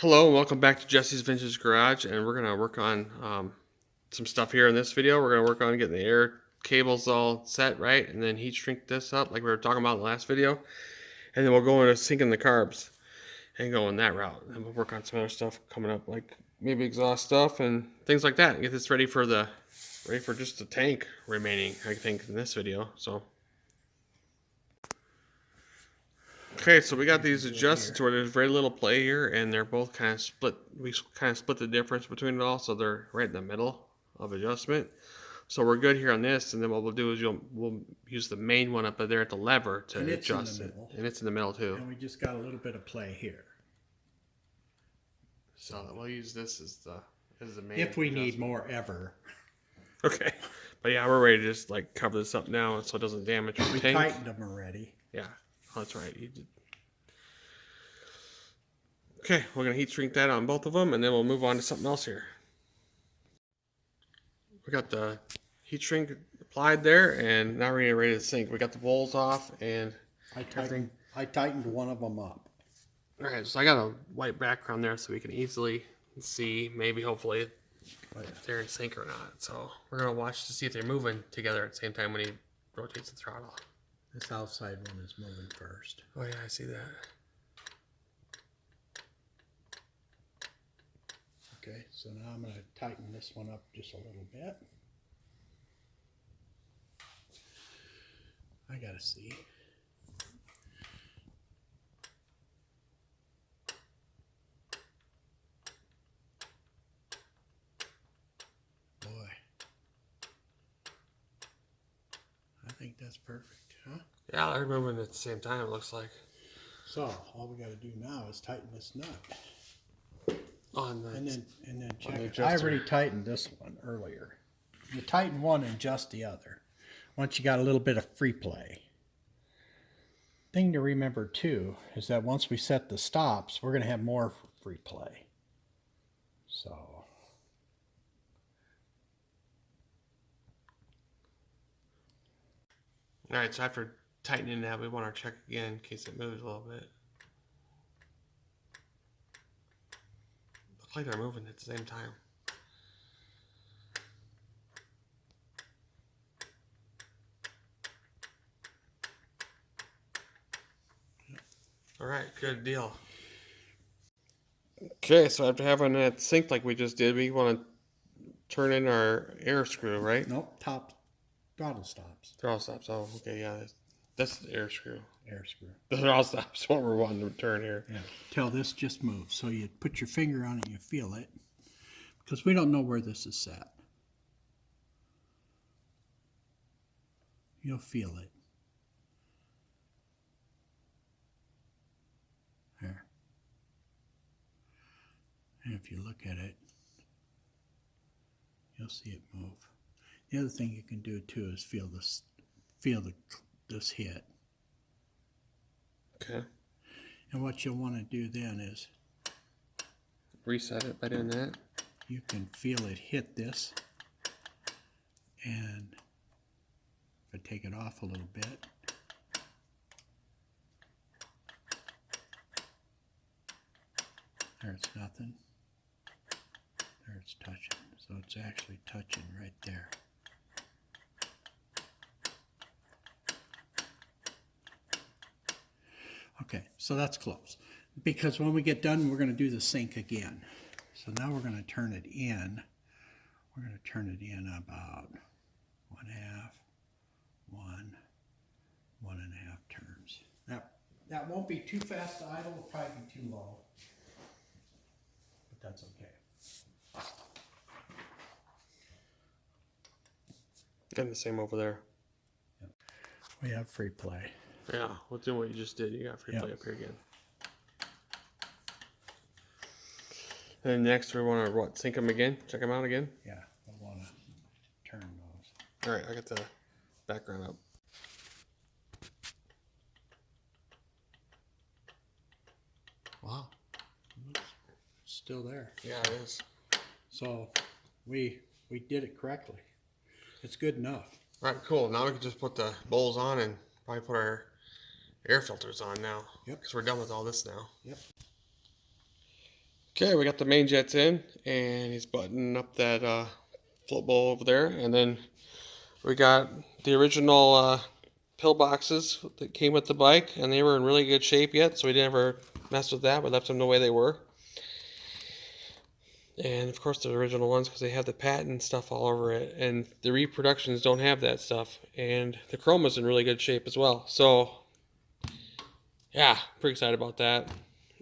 Hello and welcome back to Jesse's Vintage Garage, and we're gonna work on some stuff here in this video. We're gonna work on getting the air cables all set right, and then heat shrink this up like we were talking about in the last video, and then we'll go into sinking the carbs and go in that route. And we'll work on some other stuff coming up, like maybe exhaust stuff and things like that, and get this ready for just the tank remaining, I think, in this video. So okay, so we got these adjusted to where there's very little play here, and they're both kind of split. We kind of split the difference between it all, so they're right in the middle of adjustment. So we're good here on this, and then what we'll do is we'll use the main one up there at the lever to adjust it, and it's in the middle too. And we just got a little bit of play here. So we'll use this as the main. If we need more ever. Okay, but yeah, we're ready to just like cover this up now, so it doesn't damage our tank. We tightened them already. Yeah. Oh, that's right. You did. Okay, we're going to heat shrink that on both of them, and then we'll move on to something else here. We got the heat shrink applied there, and now we're ready to sink. We got the bowls off, and I tightened one of them up. All right, so I got a white background there so we can easily see, maybe, hopefully, if they're in sync or not. So we're going to watch to see if they're moving together at the same time when he rotates the throttle. This outside one is moving first. Oh yeah, I see that. Okay, so now I'm going to tighten this one up just a little bit. I got to see. Boy. I think that's perfect, huh? Yeah, they're moving at the same time, it looks like. So all we got to do now is tighten this nut. And then check it. I already tightened this one earlier. You tighten one and adjust the other. Once you got a little bit of free play. Thing to remember too is that once we set the stops, we're going to have more free play. So. All right, so after tightening that, we want to check again in case it moves a little bit. Looks like they're moving at the same time. All right, good deal. Okay, so after having that synced like we just did, we want to turn in our air screw, right? Nope, top throttle stops. Throttle stops. Oh, okay, yeah, that's the air screw. Air screw. The throttle stops what we're wanting to turn here. Yeah. Till this just moves. So you put your finger on it, you feel it, because we don't know where this is set. You'll feel it. There. And if you look at it, you'll see it move. The other thing you can do too is feel this hit. Okay. And what you'll want to do then is Reset it by doing that. you can feel it hit this, and if I take it off a little bit, there it's nothing, there it's touching, so it's actually touching right there. Okay, so that's close, because when we get done we're going to do the sync again. So now we're going to turn it in. We're going to turn it in about 1/2, 1.5 turns. That won't be too fast to idle, it'll probably be too low, but that's okay. And the same over there. Yep. We have free play. Yeah, we'll do what you just did. You got free Yep. play up here again. And then next we want to sync them again? Check them out again? Yeah, I want to turn those. All right, I got the background up. Wow, it's still there. Yeah, it is. So we did it correctly. It's good enough. All right, cool. Now we can just put the bowls on and probably put our air filters on now. Yep. Because we're done with all this now. Yep. Okay, we got the main jets in, and he's buttoning up that float bowl over there, and then we got the original pill boxes that came with the bike, and they were in really good shape yet, so we didn't ever mess with that. We left them the way they were. And of course the original ones, because they have the patent stuff all over it, and the reproductions don't have that stuff, and the chrome is in really good shape as well. So yeah, pretty excited about that.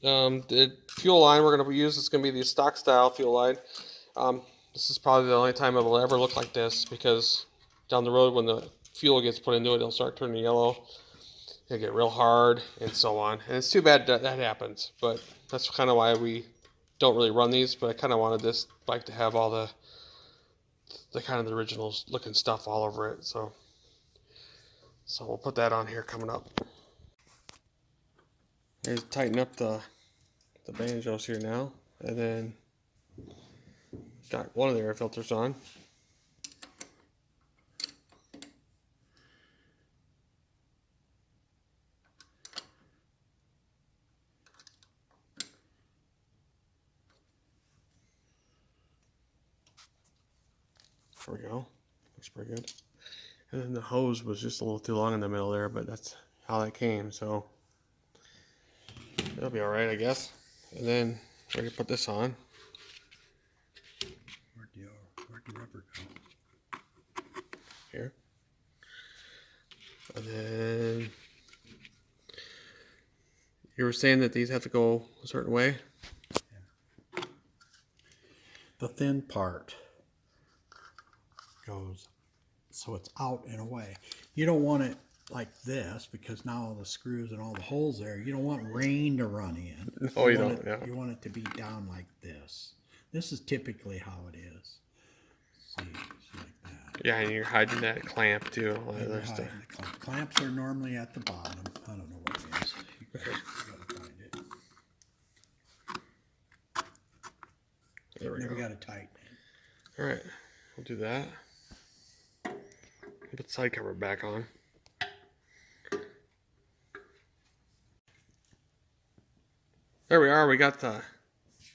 The fuel line we're going to use is going to be the stock style fuel line. This is probably the only time it will ever look like this, because down the road when the fuel gets put into it, it'll start turning yellow, it'll get real hard, and so on. And it's too bad that happens, but that's kind of why we don't really run these. But I kind of wanted this bike to have all the kind of the original looking stuff all over it, so we'll put that on here coming up. Here's tighten up the banjos here now, and then got one of the air filters on. There we go. Looks pretty good. And then the hose was just a little too long in the middle there, but that's how that came, so it'll be alright, I guess. And then we're going to put this on. Where'd the rubber go? Here. And then you were saying that these have to go a certain way? Yeah. The thin part goes so it's out and away. You don't want it like this, because now all the screws and all the holes there, you don't want rain to run in. Oh, you don't, yeah. You want it to be down like this. This is typically how it is. See like that. Yeah, and you're hiding that clamp too. Clamps are normally at the bottom. I don't know what it is. You gotta find it. There we Never go. got to tighten it. All right, we'll do that. Put the side cover back on. There we are. We got the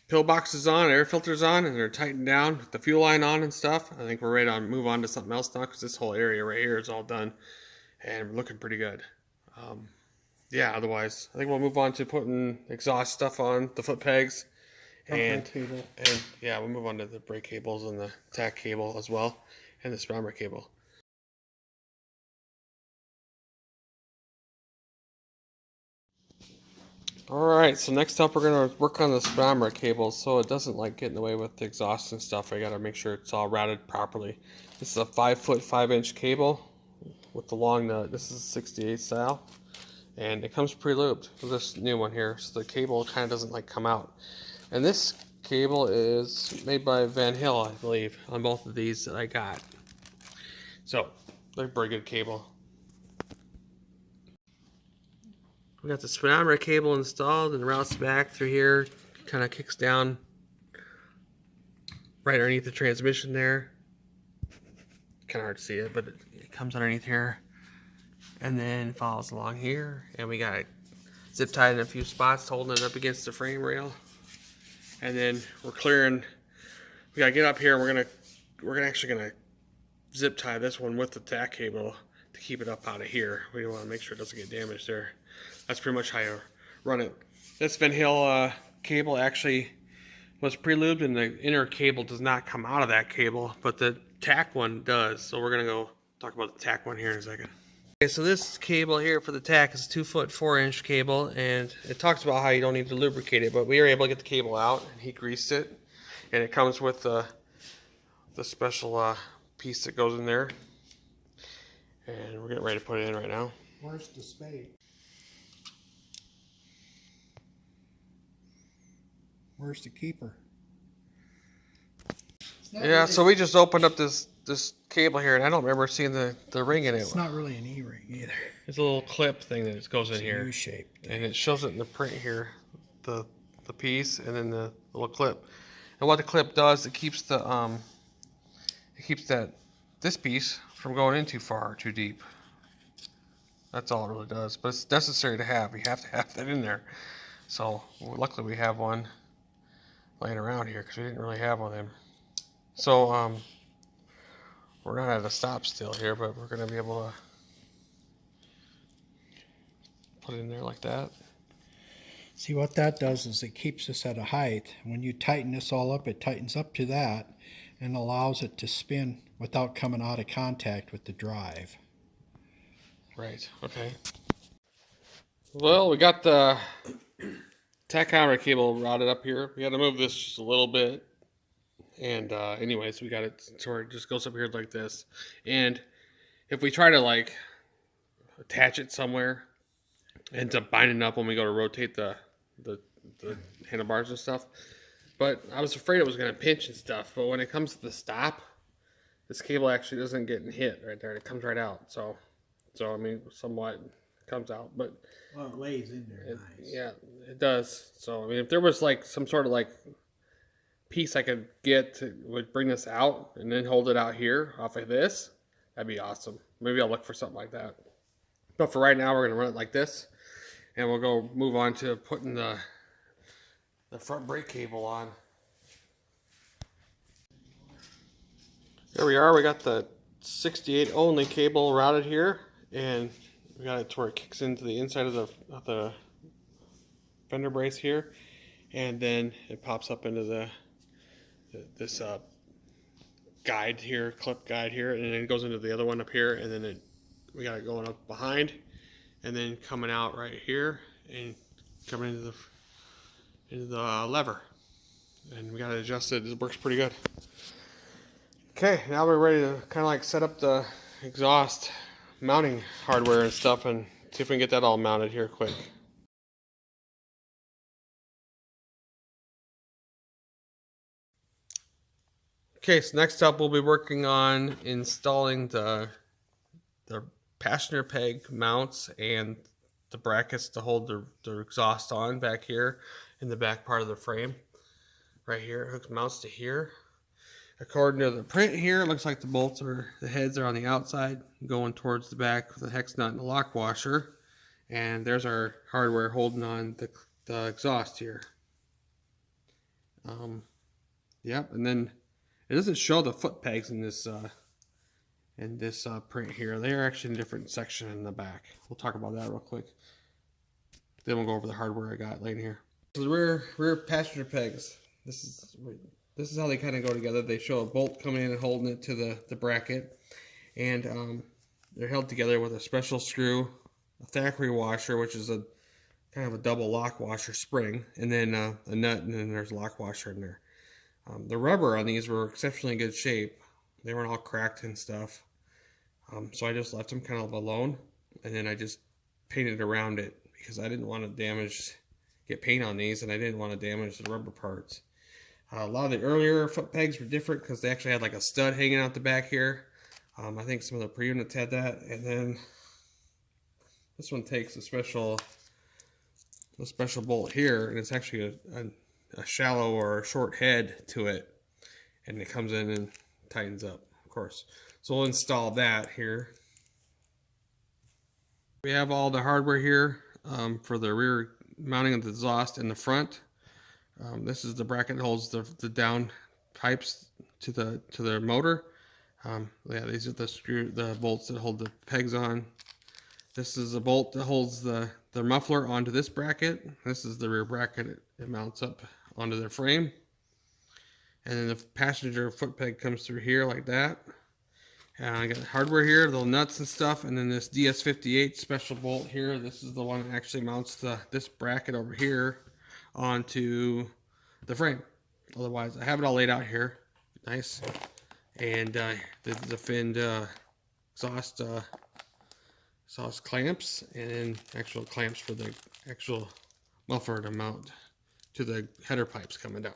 pill boxes on, air filters on, and they're tightened down, the fuel line on and stuff. I think we're ready to move on to something else now, because this whole area right here is all done, and we're looking pretty good. Yeah, otherwise, I think we'll move on to putting exhaust stuff on, the foot pegs, and yeah, we'll move on to the brake cables and the tach cable as well, and the speedometer cable. Alright, so next up we're going to work on the speedometer cable so it doesn't like get in the way with the exhaust and stuff. I got to make sure it's all routed properly. This is a 5-foot 5-inch cable with the long nut. This is a 68 style, and it comes pre-lubed with this new one here, so the cable kind of doesn't like come out. And this cable is made by Van Hill, I believe, on both of these that I got. So they're a pretty good cable. We got the speedometer cable installed, and routes back through here, kind of kicks down right underneath the transmission there. Kind of hard to see it, but it comes underneath here, and then follows along here. And we got it zip tied in a few spots, holding it up against the frame rail. And then we're clearing. We gotta get up here, and we're actually gonna zip tie this one with the tach cable to keep it up out of here. We want to make sure it doesn't get damaged there. That's pretty much how you run it. This Van Hill cable actually was pre-lubed, and the inner cable does not come out of that cable, but the tach one does. So we're gonna go talk about the tach one here in a second. Okay, so this cable here for the tach is a 2-foot 4-inch cable, and it talks about how you don't need to lubricate it, but we were able to get the cable out, and he greased it, and it comes with the special piece that goes in there, and we're getting ready to put it in right now. Where's the spade? Where's the keeper? Yeah, so we just opened up this cable here, and I don't remember seeing the ring in it. It's not really an E-ring either. It's a little clip thing that goes in here. U-shaped. And it shows it in the print here, the piece, and then the little clip. And what the clip does, it keeps this piece from going in too far or too deep. That's all it really does. But it's necessary to have. You have to have that in there. So luckily we have one. laying around here because we didn't really have one of them. So we're not at a stop still here, but we're gonna be able to put it in there like that. See, what that does is it keeps us at a height. When you tighten this all up, it tightens up to that and allows it to spin without coming out of contact with the drive. Right, okay. Well, we got the tachometer cable routed up here. We got to move this just a little bit. And anyways, we got it so it just goes up here like this. And if we try to like attach it somewhere, it ends up binding up when we go to rotate the handlebars and stuff. But I was afraid it was going to pinch and stuff. But when it comes to the stop, this cable actually doesn't get hit right there. It comes right out. So I mean, somewhat comes out, but well, it lays in there nice. Yeah, it does. So I mean, if there was like some sort of like piece I could get to would bring this out and then hold it out here off of this, that'd be awesome. Maybe I'll look for something like that. But for right now, we're gonna run it like this, and we'll go move on to putting the front brake cable on. There we are. We got the 68 only cable routed here, and we got it to where it kicks into the inside of the fender brace here, and then it pops up into this guide here, clip guide here, and then it goes into the other one up here, and then we got it going up behind, and then coming out right here, and coming into the lever, and we got it adjusted. It works pretty good. Okay, now we're ready to kind of like set up the exhaust mounting hardware and stuff and see if we can get that all mounted here quick. Okay, so next up we'll be working on installing the passenger peg mounts and the brackets to hold the exhaust on back here in the back part of the frame. Right here, it hooks mounts to here. According to the print here, it looks like the heads are on the outside going towards the back with the hex nut and the lock washer. And there's our hardware holding on the exhaust here. Yep, and then it doesn't show the foot pegs in this print here. They are actually in a different section in the back. We'll talk about that real quick. Then we'll go over the hardware I got laying here. So the rear passenger pegs. This is how they kind of go together. They show a bolt coming in and holding it to the bracket, and they're held together with a special screw, a Thackeray washer, which is a kind of a double lock washer spring, and then a nut, and then there's a lock washer in there. The rubber on these were exceptionally good shape. They weren't all cracked and stuff. So I just left them kind of alone, and then I just painted around it because I didn't want to get paint on these, and I didn't want to damage the rubber parts. A lot of the earlier foot pegs were different because they actually had like a stud hanging out the back here. I think some of the pre-units had that, and then this one takes a special bolt here, and it's actually a shallow or a short head to it, and it comes in and tightens up, of course. So we'll install that here. We have all the hardware here for the rear mounting of the exhaust in the front. This is the bracket that holds the down pipes to the motor. Yeah, these are the bolts that hold the pegs on. This is a bolt that holds the muffler onto this bracket. This is the rear bracket. It mounts up onto the frame. And then the passenger foot peg comes through here like that. And I got hardware here, little nuts and stuff, and then this DS58 special bolt here. This is the one that actually mounts this bracket over here onto the frame. Otherwise, I have it all laid out here, nice. And the finned exhaust clamps, and then actual clamps for the actual muffler to mount to the header pipes coming down.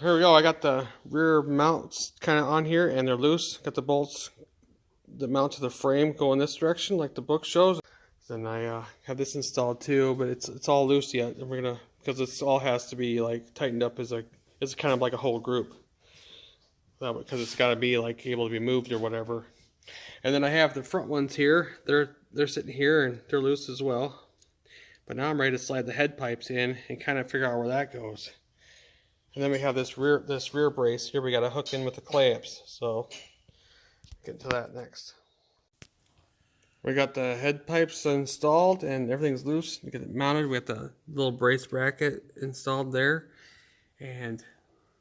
Here we go. I got the rear mounts kind of on here, and they're loose. Got the bolts that mount to the frame going this direction, like the book shows. Then I have this installed too, but it's all loose yet. And we're gonna, because it's all has to be like tightened up as it's kind of like a whole group. Because it's got to be like able to be moved or whatever. And then I have the front ones here. They're sitting here and they're loose as well. But now I'm ready to slide the head pipes in and kind of figure out where that goes. And then we have this rear brace here we got to hook in with the clamps. So get to that next. We got the head pipes installed and everything's loose. We get it mounted. We got the little brace bracket installed there, and the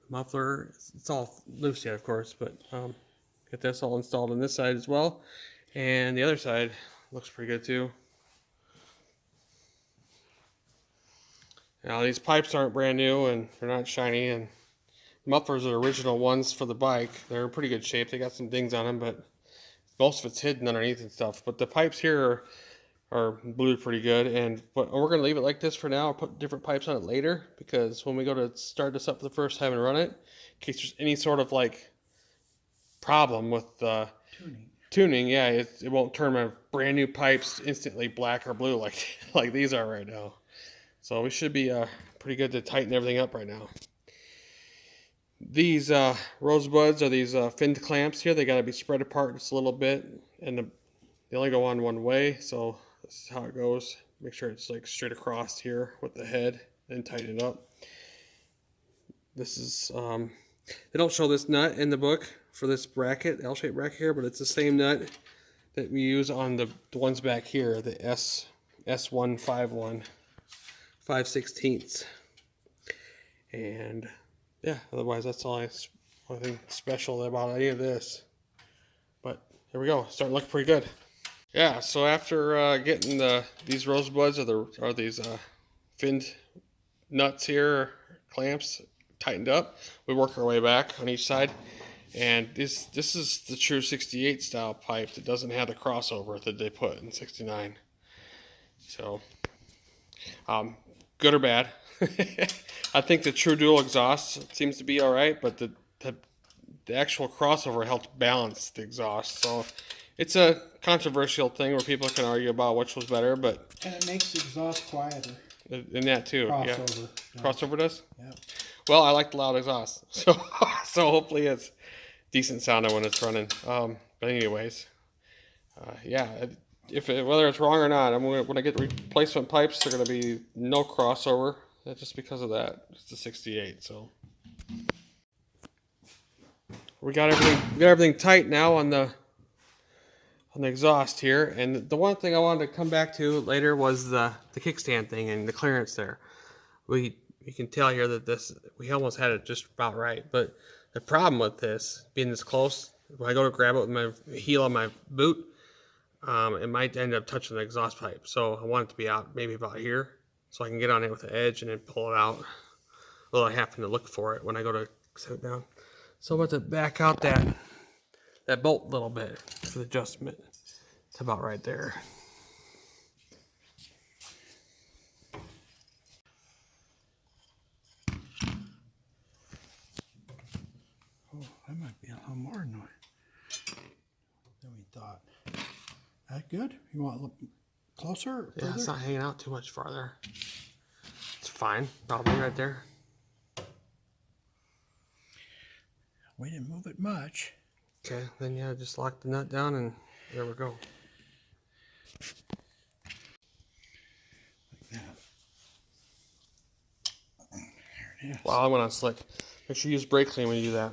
muffler. It's all loose yet, of course, but get this all installed on this side as well, and the other side looks pretty good too. Now these pipes aren't brand new and they're not shiny, and the mufflers are original ones for the bike. They're in pretty good shape. They got some dings on them, but most of it's hidden underneath and stuff. But the pipes here are blued pretty good, and we're going to leave it like this for now. I'll put different pipes on it later, because when we go to start this up for the first time and run it, in case there's any sort of like problem with tuning, yeah, it won't turn my brand new pipes instantly black or blue like these are right now. So we should be pretty good to tighten everything up right now. These rosebuds are these finned clamps here. They got to be spread apart just a little bit, and they only go on one way. So this is how it goes. Make sure it's like straight across here with the head, and tighten it up. This is they don't show this nut in the book for this bracket, L-shaped bracket here, but it's the same nut that we use on the ones back here, the S151 5/16. And yeah, otherwise that's all I think special about any of this. But here we go, starting to look pretty good. Yeah, so after getting these rosebuds or these finned nuts here, clamps, tightened up, we work our way back on each side. And this is the true 68 style pipe that doesn't have the crossover that they put in 69. So good or bad. I think the true dual exhaust seems to be all right, but the actual crossover helps balance the exhaust. So it's a controversial thing where people can argue about which was better, but and it makes the exhaust quieter. In that too, crossover. Yeah. Crossover does. Yeah. Well, I like the loud exhaust, so hopefully it's decent sounding when it's running. But anyways, yeah. Whether it's wrong or not, when I get replacement pipes, they're going to be no crossover. Just because of that. It's the 68, so we got everything tight now on the exhaust here. And the one thing I wanted to come back to later was the kickstand thing and the clearance there. You can tell here that we almost had it just about right, but the problem with this being this close, when I go to grab it with my heel on my boot, it might end up touching the exhaust pipe. So I want it to be out maybe about here, so I can get on it with the edge and then pull it out without having to look for it when I go to set it down. So I'm about to back out that bolt a little bit for the adjustment. It's about right there. Oh, that might be a little more than we thought. That good? You want a little closer? Or yeah, further? It's not hanging out too much farther. It's fine, probably right there. We didn't move it much. Okay, then yeah, just lock the nut down and there we go. Like that. There it is. Wow, I went on slick. Make sure you use brake clean when you do that.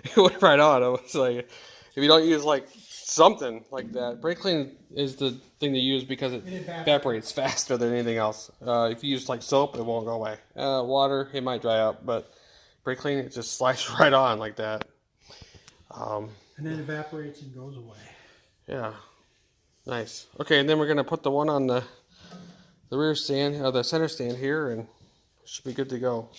It went right on. I was like, if you don't use like something like that, brake clean is the thing to use because it evaporates faster than anything else. If you use like soap, it won't go away. Water, it might dry up, but brake clean, it just slides right on like that. And then evaporates and goes away. Yeah, nice. Okay, and then we're gonna put the one on the rear stand, or the center stand here, and it should be good to go.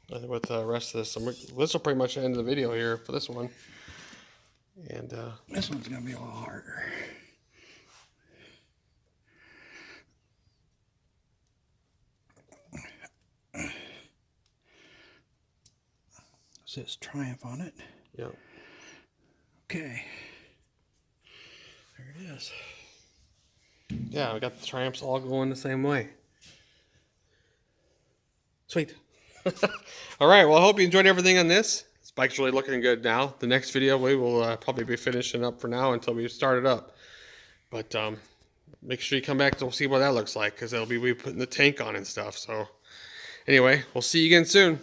With the rest of this, this will pretty much end the video here for this one. And this one's gonna be a little harder. It says Triumph on it. Yep. Okay. There it is. Yeah, we got the Triumphs all going the same way. Sweet. All right, well, I hope you enjoyed everything on this. This bike's really looking good now. The next video we will probably be finishing up for now until we start it up. But make sure you come back to see what that looks like, because that'll be we putting the tank on and stuff. So anyway, we'll see you again soon.